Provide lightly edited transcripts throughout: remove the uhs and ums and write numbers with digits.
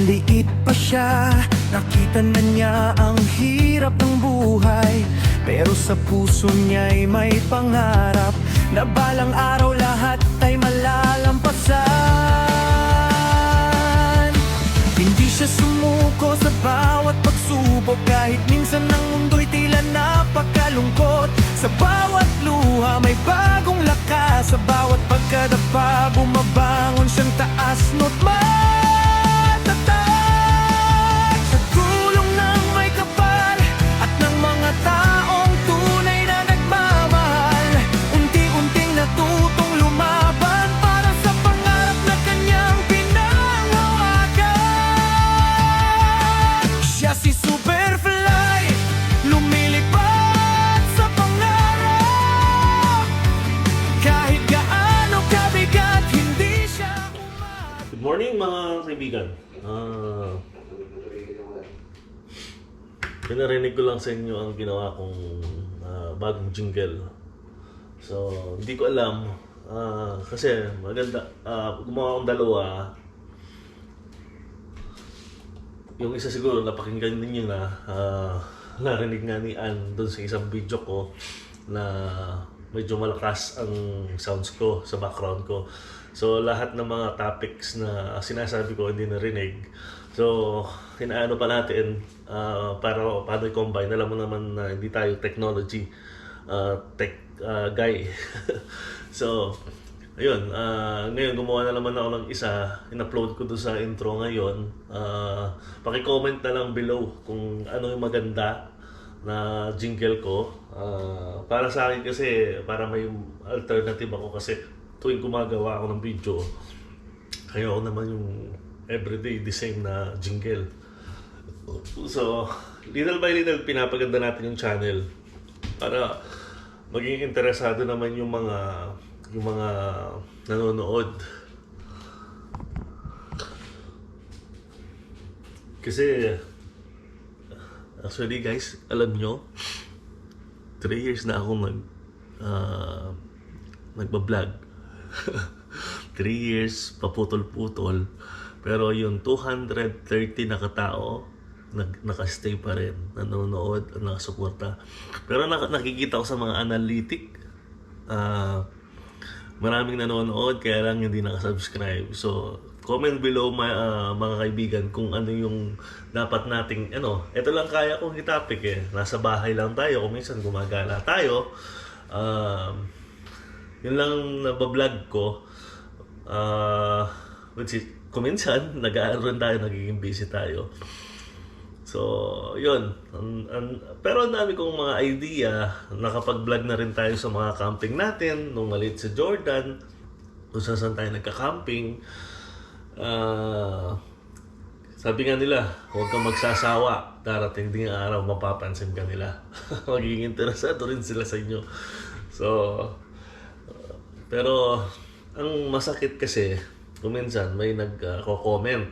Maliit pa siya, nakita na niya ang hirap ng buhay. Pero sa puso niya'y may pangarap na balang araw lahat ay malalampasan. Hindi siya sumuko sa bawat pagsubok, kahit minsan ang mundo'y tila napakalungkot. Sa bawat luha may bagong lakas, sa bawat pagkadapa bumabangon siyang taas no't matatag. Sa tulong ng may kapal at ng mga taong tunay na nagmamahal, unti-unting natutong lumaban para sa pangarap na kanyang pinanghawakan. Siya si Superfly, lumilipad sa pangarap. Kahit gaano kabigat, hindi siya Good morning mga kaibigan. Pinarinig ko lang sa inyo ang ginawa kong bagong jingle. So, hindi ko alam kasi maganda gumawa akong dalawa. Yung isa siguro napakinggan ninyo na narinig nga ni Ann doon sa isang video ko na medyo malakas ang sounds ko sa background ko. So lahat ng mga topics na sinasabi ko hindi narinig. So inaano pa natin para paano i-combine. Alam mo naman na hindi tayo technology tech guy. So ayun, ngayon gumawa na naman ako ng isa, in-upload ko doon sa intro ngayon. Paki-comment na lang below kung ano yung maganda na jingle ko. Para sa akin kasi, para may alternative ako kasi tuwing gumagawa ako ng video, kaya ako naman yung everyday the same na jingle. So, little by little, pinapaganda natin yung channel para maging interesado naman yung mga nanonood. Kasi actually guys, alam nyo, 3 years na ako nagbablog. 3 years, paputol-putol. Pero yung 230 na katao, nakastay pa rin, nanonood, nakasuporta. Pero nakikita ko sa mga analytic, maraming nanonood, kaya lang hindi nakasubscribe. So, comment below mga kaibigan kung ano yung dapat nating, ito lang kaya kong i-topic Nasa bahay lang tayo, kung minsan gumagala tayo. Yun lang nabablog ko. Kung minsan, nag-aaral tayo, nagiging busy tayo. So, yun. Pero ang dami kong mga idea. Nakapag-vlog na rin tayo sa mga camping natin. Nung maliit sa Jordan, kung saan tayo nagka-camping. Sabi nga nila, huwag kang magsasawa. Darating din ang araw, mapapansin ka nila. Magiging interesado rin sila sa inyo. So, pero ang masakit kasi, kung minsan may nagko-comment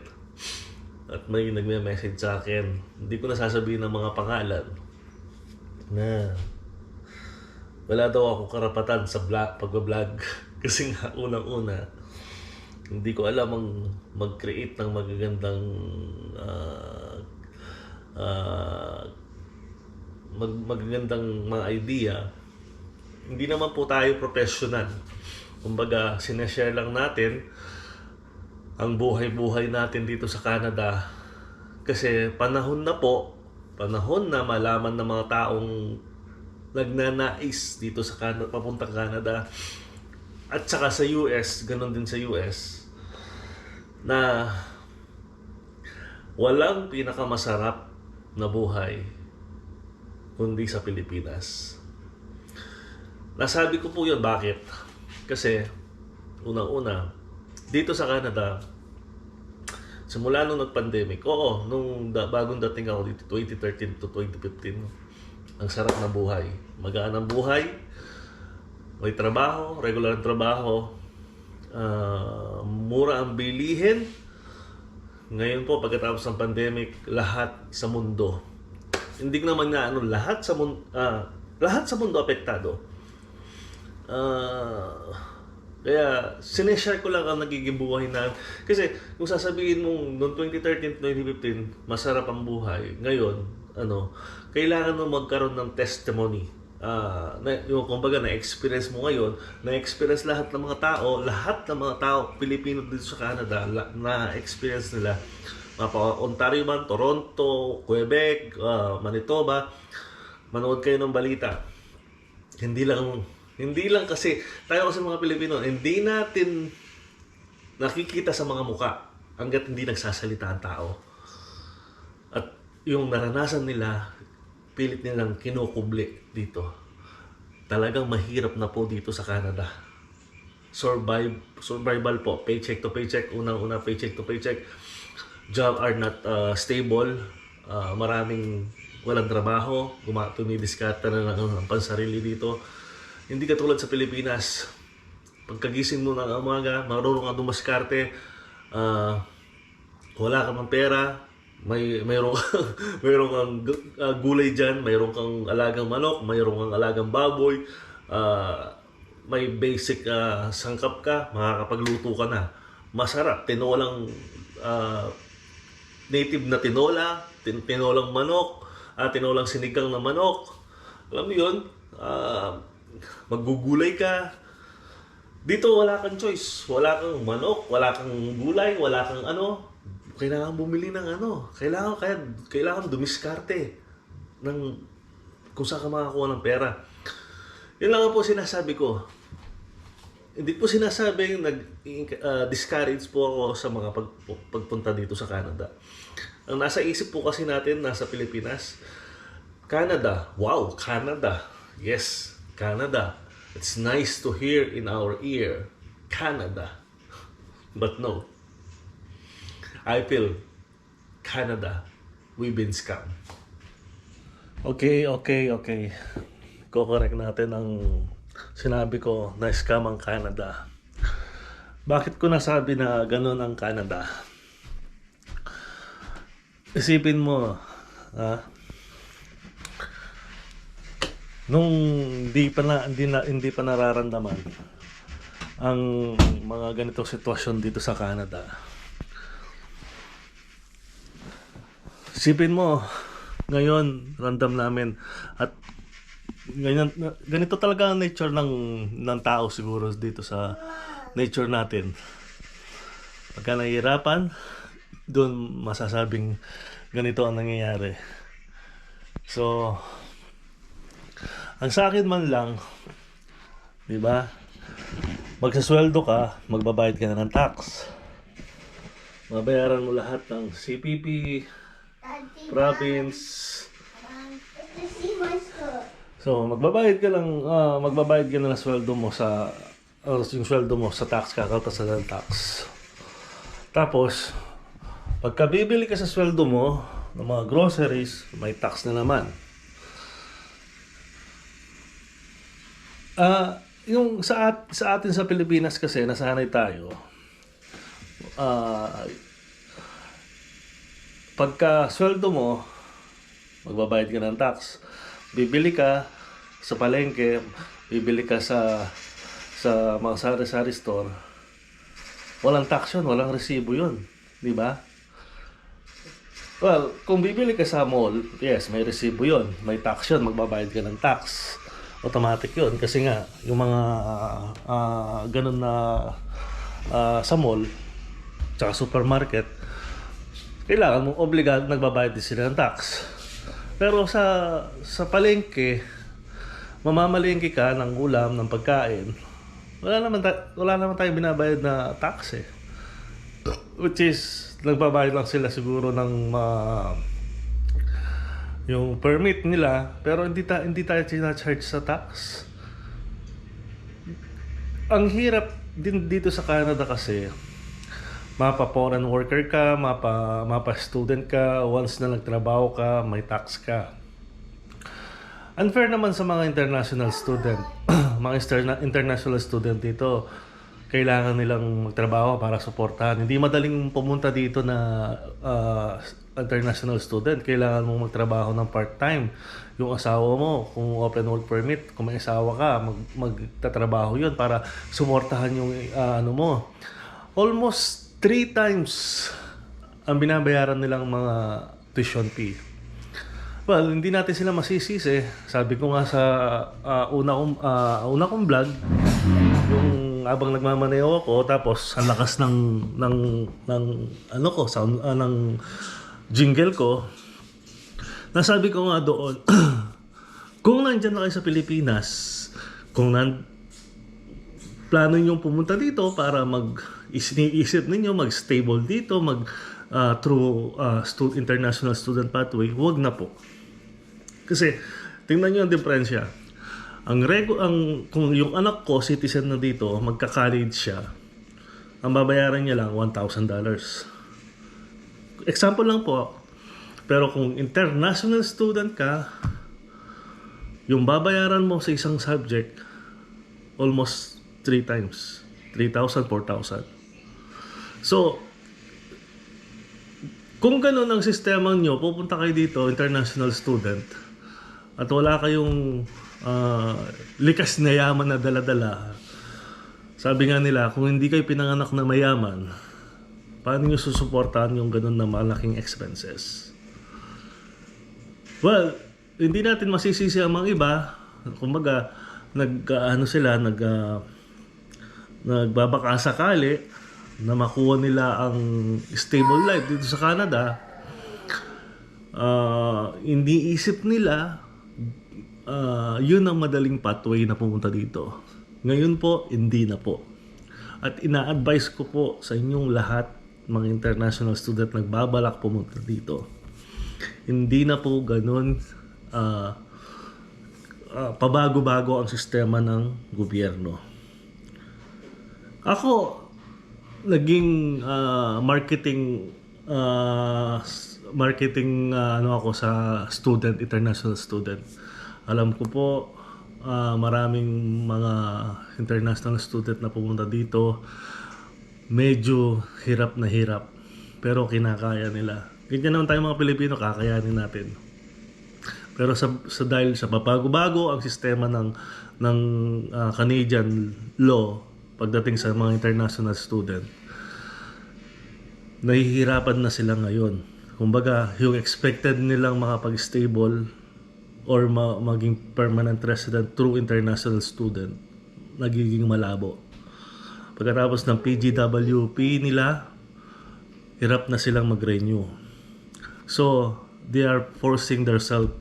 at may nagme-message sa akin, hindi ko nasasabihin ng mga pangalan na wala daw ako karapatan sa pag-vlog. Kasi nga, unang-una, hindi ko alam ang mag-create ng magagandang magagandang mga idea. Hindi naman po tayo professional. Kumbaga, sinashare lang natin ang buhay-buhay natin dito sa Canada. Kasi panahon na malaman ng mga taong nagnanais dito sa Canada, papuntang Canada. At saka sa US, ganun din sa US, na walang pinakamasarap na buhay kundi sa Pilipinas. Nasabi ko po yun, bakit? Kasi, unang-una, dito sa Canada, simula nung nag-pandemic, nung bagong dating ako dito, 2013 to 2015, ang sarap na buhay. Magaan ang buhay, may trabaho, regular ang trabaho, mura ang bilihin. Ngayon po, pagkatapos ng pandemic, lahat sa mundo. Hindi naman nga lahat sa mundo apektado. Kaya sineshare ko lang ang nagiging buhay na. Kasi kung sasabihin mong noong 2013, 2015, masarap ang buhay. Ngayon, kailangan mo magkaroon ng testimony. Yung kumbaga na-experience mo ngayon, na-experience lahat ng mga tao, Pilipino dito sa Canada, na-experience nila. Mapa Ontario man, Toronto, Quebec, Manitoba, manood kayo ng balita. Hindi lang kasi tayo kasi mga Pilipino, hindi natin nakikita sa mga muka hangga't hindi nagsasalita ang tao. At yung naranasan nila, pilit nilang kinukubli dito. Talagang mahirap na po dito sa Canada. Survival po, paycheck to paycheck, unang-una paycheck to paycheck. Job are not stable. Maraming walang trabaho, tumidiskata na ng pansarili dito. Hindi katulad sa Pilipinas. Pagkagising mo ng umaga, marunong kang dumaskarte, wala ka mang pera, mayroon kang gulay dyan, mayroon kang alagang manok, mayroon kang alagang baboy, may basic sangkap ka, makakapagluto ka na. Masarap, tinolang native na tinolang manok, tinolang sinigang na manok. Alam mo yun, maggugulay ka. Dito wala kang choice. Wala kang manok, wala kang gulay, wala kang kailangan bumili ng kailangan dumiskarte ng kung saan ka makakuha ng pera. Yun lang po sinasabi ko. Hindi po sinasabing discourage po ako sa mga pagpunta dito sa Canada. Ang nasa isip po kasi natin, nasa Pilipinas, Canada. Wow, Canada. Yes, Canada. It's nice to hear in our ear. Canada. But no. I feel Canada, we've been scammed. Okay. Ko-correct natin ang sinabi ko na scam ang Canada. Bakit ko nasabi na ganun ang Canada? Isipin mo, nung hindi pa nararamdaman ang mga ganitong sitwasyon dito sa Canada. Isipin mo, ngayon ramdam namin at ganito talaga ang nature ng tao siguro dito sa nature natin. Pagka nahihirapan, doon masasabing ganito ang nangyayari. So, ang sa akin man lang, di ba? Magsasweldo ka, magbabayad ka na ng tax. Mabayaran mo lahat ng CPP, province. So, magbabayad ka na ng sweldo mo yung sweldo mo sa tax, kakaltasan ng tax. Tapos, pagka bibili ka sa sweldo mo ng mga groceries, may tax na naman. Yung sa atin sa Pilipinas kasi nasanay tayo. Pagka sweldo mo, magbabayad ka ng tax. Bibili ka sa palengke, bibili ka sa mga sari-sari store. Walang tax yun, walang resibo yun, di ba? Well, kung bibili ka sa mall, yes, may resibo yun, may tax yun, magbabayad ka ng tax. Automatic yun kasi nga yung mga ganun na sa mall tsaka supermarket, kailangan mong obligado nagbabayad din sila ng tax. Pero sa palengke, mamamalengke ka ng ulam, ng pagkain, wala naman tayong binabayad na tax eh. Which is nagbabayad lang sila siguro ng yung permit nila, pero hindi tayo charge sa tax. Ang hirap din dito sa Canada kasi mapa foreign worker ka, mapa student ka, once na nagtrabaho ka, may tax ka. Unfair naman sa mga international student. Mga international student dito, kailangan nilang magtrabaho para suportahan. Hindi madaling pumunta dito na international student. Kailangan mong magtrabaho ng part-time. Yung asawa mo, kung open work permit, kung may asawa ka, magtatrabaho yun para suportahan yung ano mo. Almost 3 times ang binabayaran nilang mga tuition fee. Well, hindi natin sila masisisi. Sabi ko nga sa una kong vlog, yung abang nagmamaneho ako, tapos ang lakas ng ano ko, sound, ng jingle ko, nasabi ko nga doon, kung nandyan na kayo sa Pilipinas, kung plano nyo pumunta dito para isip ninyo, mag-stable dito, through international student pathway, huwag na po. Kasi, tingnan nyo ang diferensya. Kung yung anak ko, citizen na dito, magka-college siya, ang babayaran niya lang $1,000. Example lang po. Pero kung international student ka, yung babayaran mo sa isang subject, almost 3 times. 3,000, 4,000. So, kung ganun ang sistema nyo, pupunta kayo dito, international student, at wala kayong likas na yaman na dala-dala. Sabi nga nila, kung hindi kayo pinanganak na mayaman, paano nyo susuportahan yung ganun na malaking expenses? Well, hindi natin masisisi ang mga iba. Kumbaga, nagbabaka sakali na makuha nila ang stable life dito sa Canada. Hindi isip nila yun ang madaling pathway na pumunta dito. Ngayon po, hindi na po. At ina-advise ko po sa inyong lahat, mga international student nagbabalak pumunta dito. Hindi na po ganun pabago-bago ang sistema ng gobyerno. Ako, naging marketing ako sa international student. Alam ko po, maraming mga international student na pumunta dito, medyo hirap na hirap, pero kinakaya nila. Ganyan naman tayo mga Pilipino, kakayanin natin. Pero dahil sa bago-bago ang sistema ng Canadian law pagdating sa mga international student, nahihirapan na sila ngayon. Kumbaga, yung expected nilang makapag-stable or maging permanent resident through international student, nagiging malabo. Pagkatapos ng PGWP nila, hirap na silang mag-renew. So, they are forcing themselves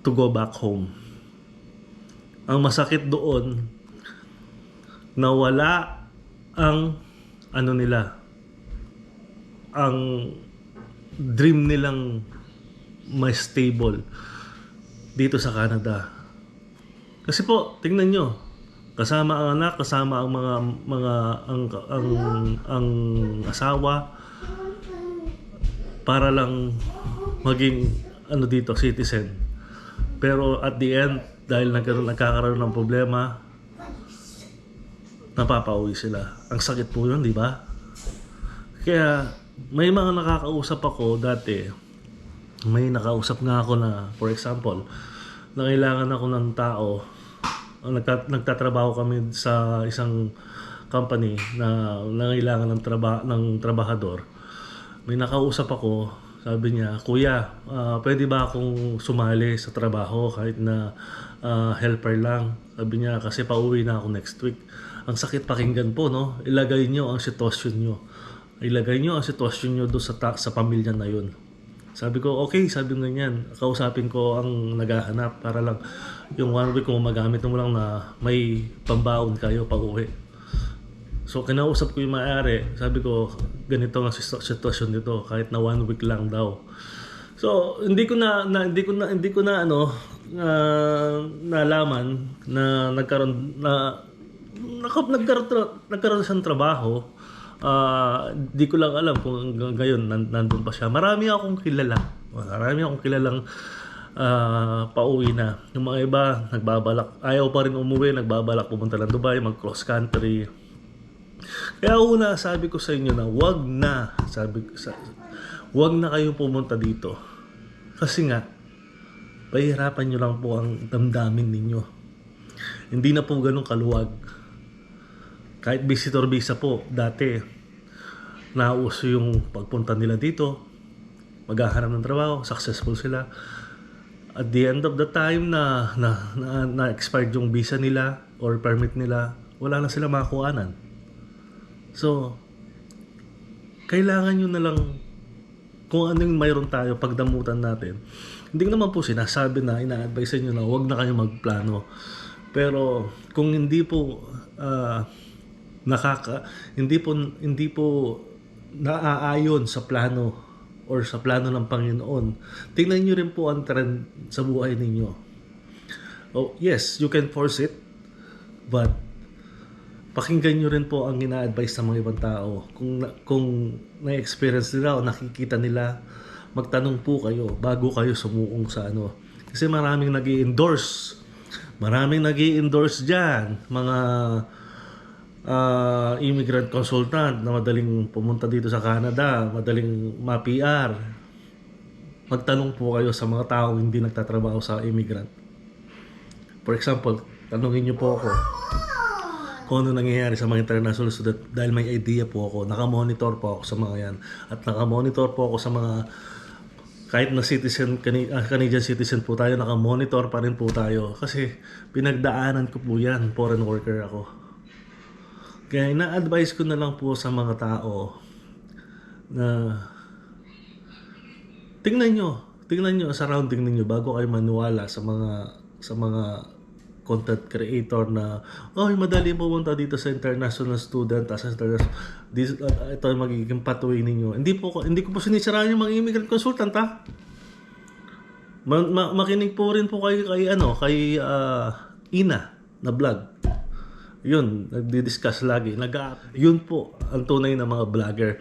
to go back home. Ang masakit doon, nawala ang ang dream nilang may stable dito sa Canada. Kasi po, tingnan nyo, kasama ang anak, kasama ang ang asawa para lang maging dito citizen. Pero at the end, dahil nagkakaroon ng problema, napapauwi sila. Ang sakit po yun, di ba? Kaya may mga nakakausap ako dati. May nakausap nga ako na, for example, nangailangan ako ng tao. Nagtatrabaho kami sa isang company na nangailangan ng trabahador. May nakausap ako, sabi niya, "Kuya, pwede ba akong sumali sa trabaho kahit na helper lang?" Sabi niya, "Kasi pauwi na ako next week." Ang sakit pakinggan po, no? Ilagay niyo ang sitwasyon niyo. Ilagay niyo ang sitwasyon niyo doon sa pamilya na yun. Sabi ko, okay, sabi mo ganyan. Kausapin ko ang naghahanap para lang yung 1 week kung magamit mo lang na may pambaon kayo pag uwi. So, kinausap ko yung may-ari. Sabi ko, ganito ang sitwasyon nito kahit na 1 week lang daw. So, hindi ko na nalaman na nagkaroon siyang trabaho. Di ko lang alam kung ngayon nandun pa siya. Marami akong kilalang pauwi na. Yung mga iba, nagbabalak, ayaw pa rin umuwi, nagbabalak pumunta ng Dubai, mag cross country. Kaya una, sabi ko sa inyo na wag na kayong pumunta dito. Kasi nga, pahihirapan nyo lang po ang damdamin ninyo. Hindi na po ganun kaluwag. Kahit visitor visa po, dati, nauso yung pagpunta nila dito, maghahanap ng trabaho, successful sila. At the end of the time na expired yung visa nila or permit nila, wala na sila makuhanan. So, kailangan nyo na lang kung ano yung mayroon tayo, pagdamutan natin. Hindi naman po sinasabi na ina-advise nyo na huwag na kayo magplano. Pero kung hindi po hindi po naaayon sa plano or sa plano ng Panginoon, tingnan nyo rin po ang trend sa buhay ninyo. Oh, yes, you can force it, but pakinggan nyo rin po ang ina-advise ng mga ibang tao. Kung na-experience nila o nakikita nila, magtanong po kayo bago kayo sumuong sa ano. Kasi maraming nag-i-endorse. Maraming nag-i-endorse dyan. Mga immigrant consultant na madaling pumunta dito sa Canada, madaling ma-PR. Magtanong po kayo sa mga tao hindi nagtatrabaho sa immigrant. For example, tanungin nyo po ako kung ano nangyayari sa mga international student dahil may idea po ako. Nakamonitor po ako sa mga yan. At nakamonitor po ako sa mga kahit na citizen, Canadian citizen po tayo, nakamonitor pa rin po tayo. Kasi pinagdaanan ko po yan, foreign worker ako. Kaya ina-advise ko na lang po sa mga tao na tingnan nyo ang surrounding ninyo bago kayo maniwala sa mga content creator na madali pumunta dito sa international student ito ay magiging pathway ninyo. Hindi ko po sinisiraan yung mga immigrant consultant ha. Makinig po rin po kay Ina na vlog. Yun, nagdi-discuss lagi. Yun po ang tunay na mga vlogger.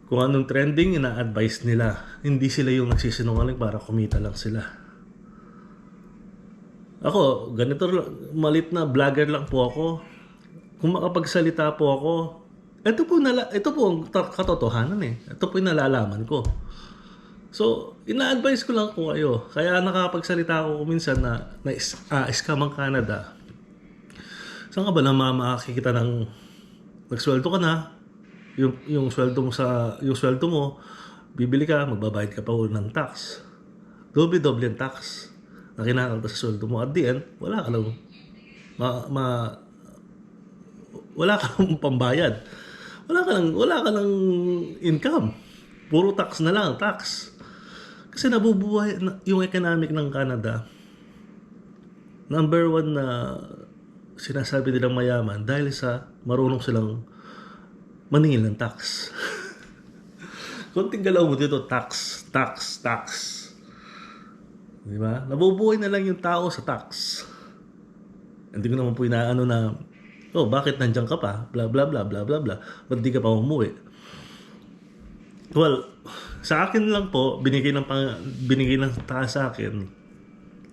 Kung anong trending, ina-advise nila. Hindi sila yung nagsisinungaling para kumita lang sila. Ako, ganito, malit na vlogger lang po ako. Kung makapagsalita po ako, ito po ang katotohanan eh. Ito po yung nalalaman ko. So, ina-advise ko lang po kayo. Kaya nakapagsalita ako minsan na scam ang Canada. Saan ka ba na makakikita ng nagsweldo ka na? Yung sweldo mo, bibili ka, magbabayad ka pa ulit ng tax. Doble-doble ang tax na kinakalta sa sweldo mo. At the end, wala ka lang wala ka lang pambayad. Wala ka lang income. Puro tax na lang, tax. Kasi nabubuhay yung economic ng Canada. Number one na sinasabi nilang mayaman dahil sa marunong silang maningil ng tax. Konting galaw mo dito, tax. Di ba? Nabubuhay na lang yung tao sa tax. Hindi ko naman po inaano na, bakit nandiyan ka pa? Bla bla bla bla bla bla. Ba't di ka pa umuwi? Well, sa akin lang po, binigay ng taas sa akin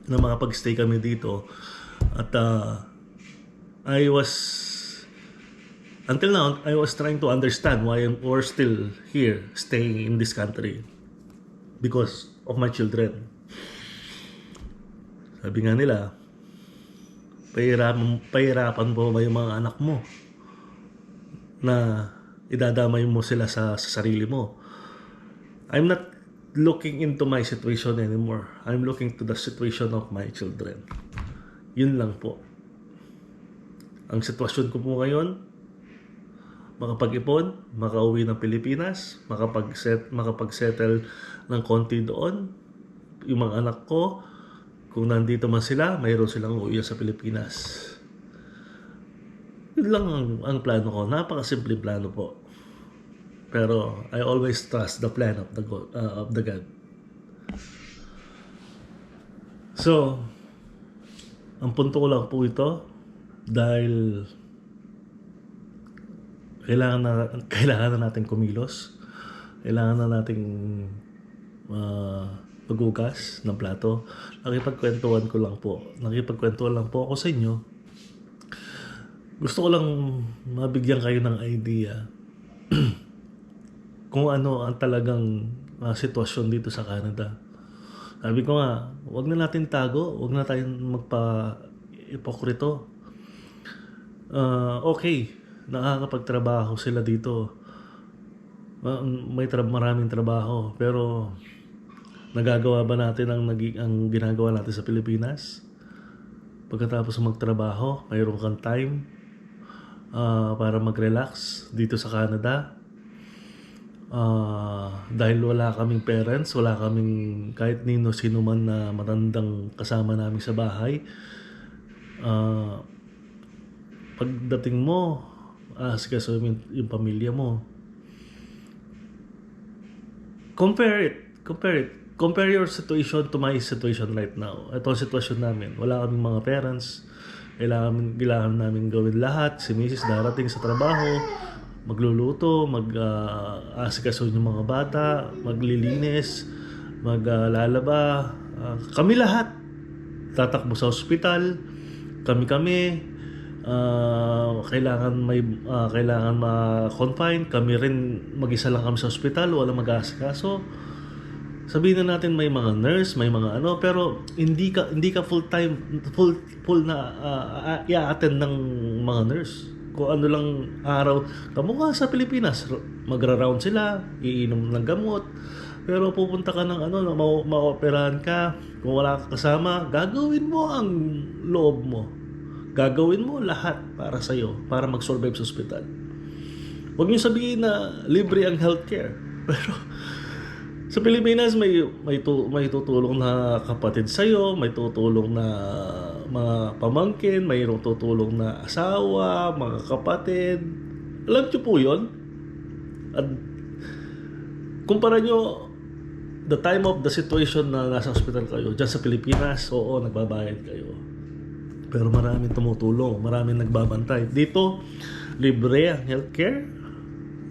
na makapag-stay kami dito. At until now, I was trying to understand why we're still here, staying in this country. Because of my children. Sabi nga nila, pahirapan po ba yung mga anak mo na idadamay mo sila sa sarili mo? I'm not looking into my situation anymore. I'm looking to the situation of my children. Yun lang po. Ang sitwasyon ko po ngayon, makapag-ipon, makauwi ng Pilipinas, makapag-settle ng konti doon. Yung mga anak ko, kung nandito man sila, mayroon silang uwi sa Pilipinas. Yun lang ang plano ko. Napakasimple plano po. Pero I always trust the plan of the God. So, ang punto ko lang po ito dahil kailangan na natin kumilos. Kailangan na nating paghugas ng plato. Nakipagkwentuhan lang po ako sa inyo. Gusto ko lang mabigyan kayo ng idea kung ano ang talagang sitwasyon dito sa Canada. Sabi ko nga, wag na natin tago, wag na tayong magpa-ipokrito. Okay, nakakapagtrabaho sila dito. Maraming trabaho, pero nagagawa ba natin ang ginagawa natin sa Pilipinas? Pagkatapos magtrabaho, mayroon kang time para mag-relax dito sa Canada. Dahil wala kaming parents, wala kaming kahit sino man na matandang kasama namin sa bahay. Pagdating mo, kasi yung pamilya mo. Compare your situation to my situation right now. Ito ang sitwasyon namin. Wala kaming mga parents. Kailangan namin gawin lahat. Si Mrs. darating sa trabaho, magluluto, mag-asikaso yung mga bata, maglilinis, maglalaba. Kami lahat. Tatakbo sa ospital. Kami. Kailangan ma-confine. Kami rin mag-isa lang kami sa ospital, wala mag-aasikaso. Sabihin na natin may mga nurse, may mga pero hindi ka full na i-attend ng mga nurse. Kung ano lang araw, kamukha sa Pilipinas, magra-round sila, iinom ng gamot. Pero pupunta ka ng ma-operahan ka, kung wala ka kasama, gagawin mo ang loob mo. Gagawin mo lahat para sa'yo, para mag-survive sa ospital. Huwag niyo sabihin na libre ang healthcare. Pero sa Pilipinas, may tutulong na kapatid sa'yo, may tutulong na mga pamangkin, mayroong tutulong na asawa, mga kapatid. Alam niyo po yun? At kumpara nyo the time of the situation na nasa hospital kayo, dyan sa Pilipinas, oo, nagbabayad kayo. Pero maraming tumutulong, maraming nagbabantay. Dito, libre ang healthcare?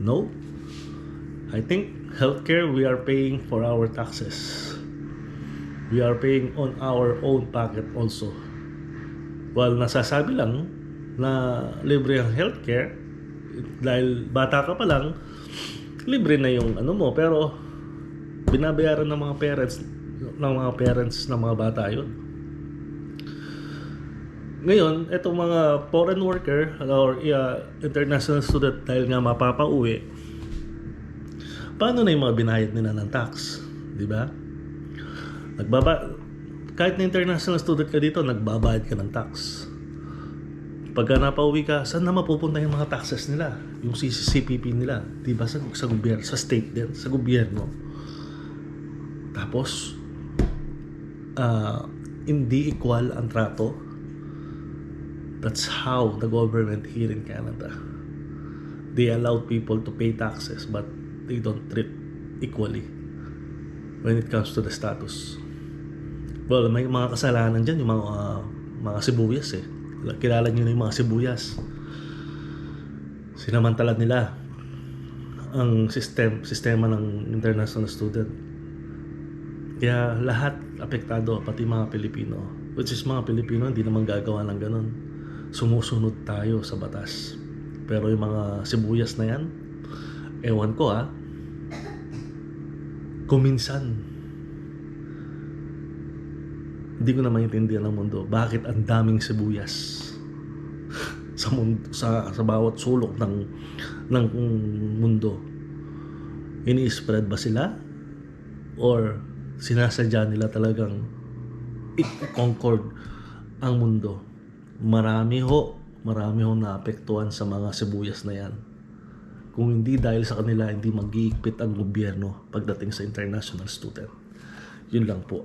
No. I think healthcare, we are paying for our taxes. We are paying on our own pocket also. Well, nasasabi lang na libre ang healthcare dahil bata ka pa lang, libre na yung mo, pero binabayaran ng mga parents ng mga bata yun. Ngayon, itong mga foreign worker or international student dahil nga mapapauwi, paano na yung mga binayad nila ng tax? Di ba? Kahit na international student ka dito, nagbabayad ka ng tax. Pagka napauwi ka, saan na mapupunta yung mga taxes nila? Yung CPP nila, di ba? Sa gobyerno, sa state din, sa gobyerno. Tapos, hindi equal ang trato. That's how the government here in Canada, they allow people to pay taxes, but they don't treat equally when it comes to the status. Well, may mga kasalanan dyan, yung mga sibuyas eh. Kilala nyo na yung mga sibuyas. Sinamantala nila ang sistema ng international student. Kaya lahat apektado, pati mga Pilipino. Which is mga Pilipino, hindi naman gagawa ng ganun. Sumusunod tayo sa batas. Pero yung mga sibuyas na yan, ewan ko kuminsan, hindi ko na maintindihan ng mundo bakit ang daming sibuyas sa mundo, sa bawat sulok ng mundo. Ini-spread ba sila? Or sinasadya nila talagang i-concord ang mundo? Marami ho naapektuhan sa mga sibuyas na yan. Kung hindi dahil sa kanila, hindi mag-iigpit ang gobyerno pagdating sa international student. Yun lang po.